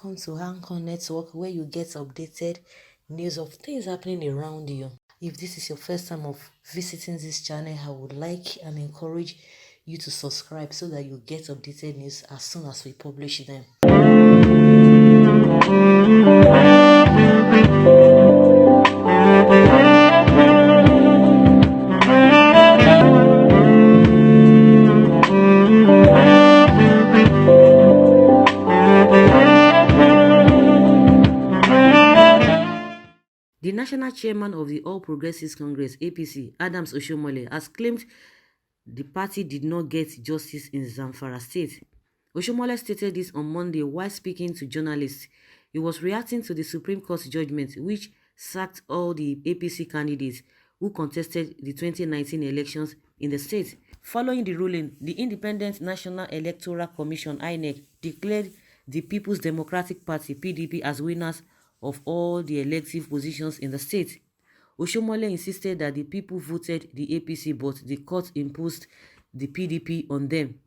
welcome to Anchor Network, where you get updated news of things happening around you. If this is your first time of visiting this channel, I would like and encourage you to subscribe so that you get updated news as soon as we publish them. The national chairman of the All Progressives Congress, APC, Adams Oshiomole, has claimed the party did not get justice in Zamfara State. Oshiomole stated this on Monday while speaking to journalists. He was reacting to the Supreme Court's judgment, which sacked all the APC candidates who contested the 2019 elections in the state. Following the ruling, the Independent National Electoral Commission, INEC, declared the People's Democratic Party, PDP, as winners of all the elective positions in the state. Oshiomole insisted that the people voted the APC, but the court imposed the PDP on them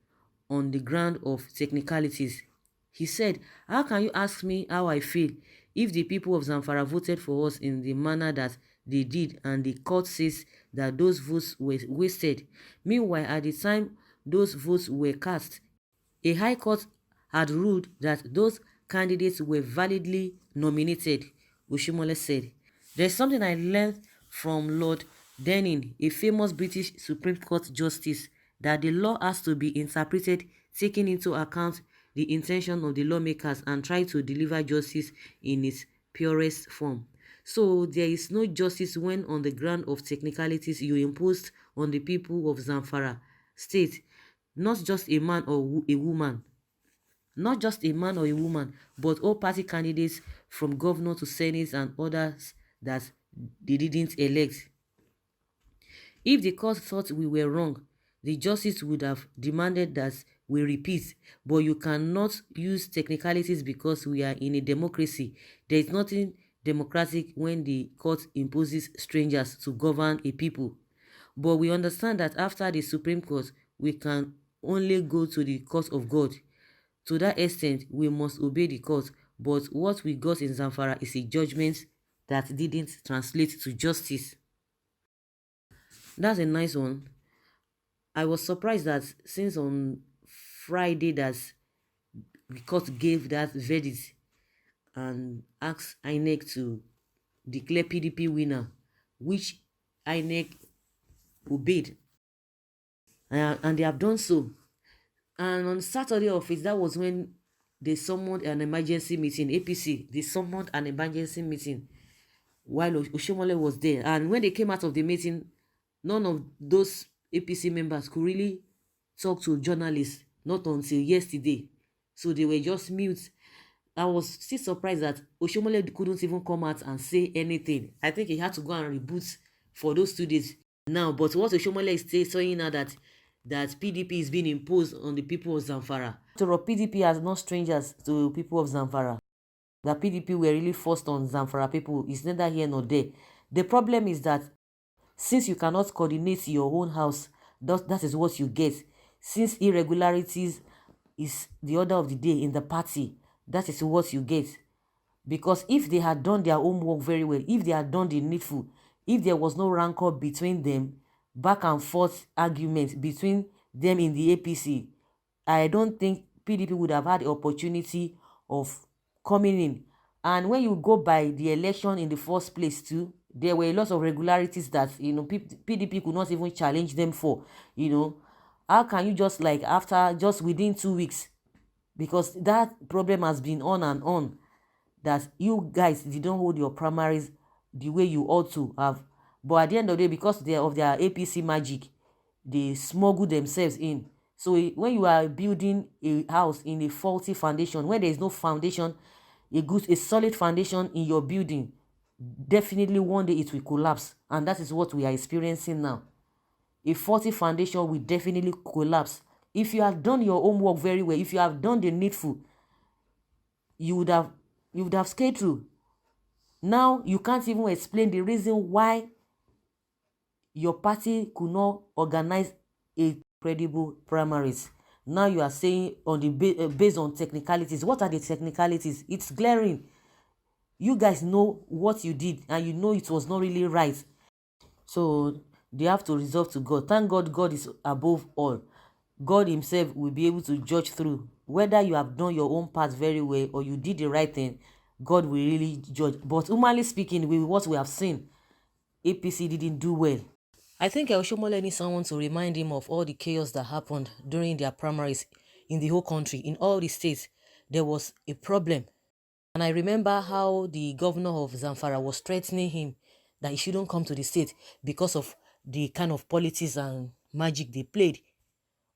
on the ground of technicalities. He said, "How can you ask me how I feel if the people of Zamfara voted for us in the manner that they did and the court says that those votes were wasted? Meanwhile, at the time those votes were cast, a high court had ruled that those candidates were validly nominated," Oshiomole said. "There's something I learned from Lord Denning, a famous British Supreme Court justice, that the law has to be interpreted taking into account the intention of the lawmakers and try to deliver justice in its purest form. So there is no justice when on the ground of technicalities you imposed on the people of Zamfara State, not just a man or a woman, but all party candidates from governor to senate and others that they didn't elect. If the court thought we were wrong, the justice would have demanded that we repeat, but you cannot use technicalities because we are in a democracy. There is nothing democratic when the court imposes strangers to govern a people. But we understand that after the Supreme Court, we can only go to the court of God. To that extent, we must obey the court, but what we got in Zamfara is a judgment that didn't translate to justice." That's a nice one. I was surprised that since on Friday that the court gave that verdict and asked INEC to declare PDP winner, which INEC obeyed, and they have done so. And on Saturday of it, that was when they summoned an emergency meeting. APC, they summoned an emergency meeting while Oshiomole was there. And when they came out of the meeting, none of those APC members could really talk to journalists, not until yesterday. So they were just mute. I was still surprised that Oshiomole couldn't even come out and say anything. I think he had to go and reboot for those 2 days now. But what Oshiomole is saying now that PDP is being imposed on the people of Zamfara. So PDP are not strangers to people of Zamfara. That PDP were really forced on Zamfara people is neither here nor there. The problem is that since you cannot coordinate your own house, that is what you get. Since irregularities is the order of the day in the party, that is what you get. Because if they had done their homework very well, if they had done the needful, if there was no rancor between them, back and forth arguments between them in the APC, I don't think PDP would have had the opportunity of coming in. And when you go by the election in the first place too, there were a lot of regularities that, PDP could not even challenge them for, How can you just within 2 weeks, because that problem has been on and on, that you guys didn't hold your primaries the way you ought to have. But at the end of the day, because of their APC magic, they smuggle themselves in. So when you are building a house in a faulty foundation, when there is no foundation, a solid foundation in your building, definitely one day it will collapse. And that is what we are experiencing now. A faulty foundation will definitely collapse. If you have done your homework very well, if you have done the needful, you would have scaled through. Now you can't even explain the reason why your party could not organize a credible primaries. Now you are saying on the based on technicalities. What are the technicalities? It's glaring. You guys know what you did, and you know it was not really right. So they have to resolve to God. Thank God, God is above all. God himself will be able to judge through whether you have done your own part very well or you did the right thing. God will really judge. But humanly speaking, with what we have seen, APC didn't do well. I think Oshomole needs someone to remind him of all the chaos that happened during their primaries in the whole country. In all the states, there was a problem. And I remember how the governor of Zamfara was threatening him that he shouldn't come to the state because of the kind of politics and magic they played.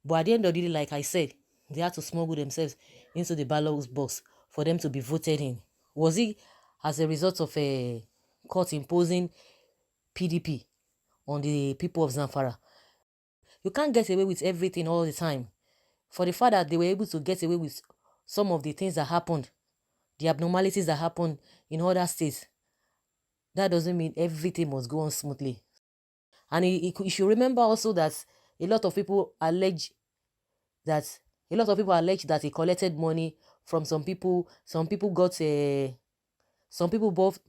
But at the end of the day, like I said, they had to smuggle themselves into the ballot box for them to be voted in. Was it as a result of a court imposing PDP on the people of Zamfara? You can't get away with everything all the time. For the fact that they were able to get away with some of the things that happened, the abnormalities that happened in other states, that doesn't mean everything must go on smoothly. And you should remember also that a lot of people allege that he collected money from some people. Some people got some people bought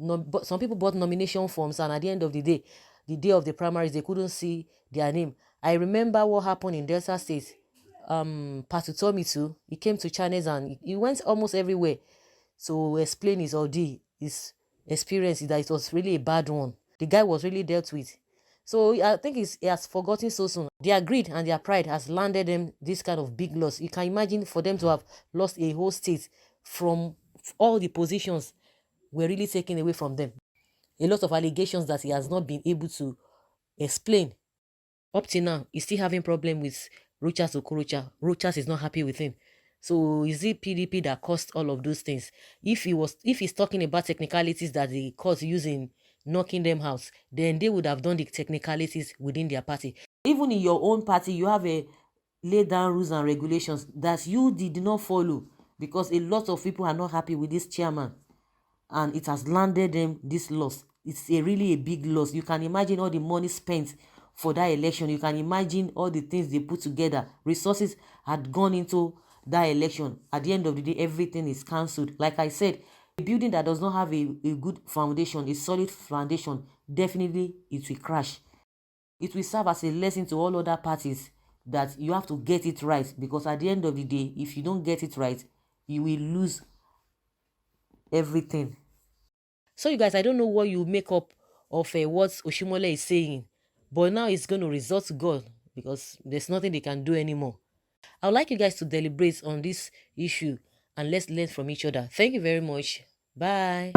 some people bought nomination forms, and at the end of the day of the primaries, they couldn't see their name. I remember what happened in Delta State. Pastor Tommy too. He came to channels and he went almost everywhere to explain his ordeal, his experience, that it was really a bad one. The guy was really dealt with. So I think he has forgotten so soon. Their greed and their pride has landed them this kind of big loss. You can imagine for them to have lost a whole state from all the positions were really taken away from them. A lot of allegations that he has not been able to explain. Up till now, he's still having problem with Rochas Okorocha. Rochas is not happy with him. So is it PDP that caused all of those things? If he's talking about technicalities that the court using knocking them out, then they would have done the technicalities within their party. Even in your own party, you have a laid down rules and regulations that you did not follow because a lot of people are not happy with this chairman, and it has landed them this loss. It's really a big loss. You can imagine all the money spent for that election. You can imagine all the things they put together. Resources had gone into that election. At the end of the day, everything is cancelled. Like I said, a building that does not have a good foundation, a solid foundation, definitely it will crash. It will serve as a lesson to all other parties that you have to get it right, because at the end of the day, if you don't get it right, you will lose everything. So you guys, I don't know what you make up of what Oshimole is saying, but now it's going to resort to God because there's nothing they can do anymore. I would like you guys to deliberate on this issue and let's learn from each other. Thank you very much. Bye.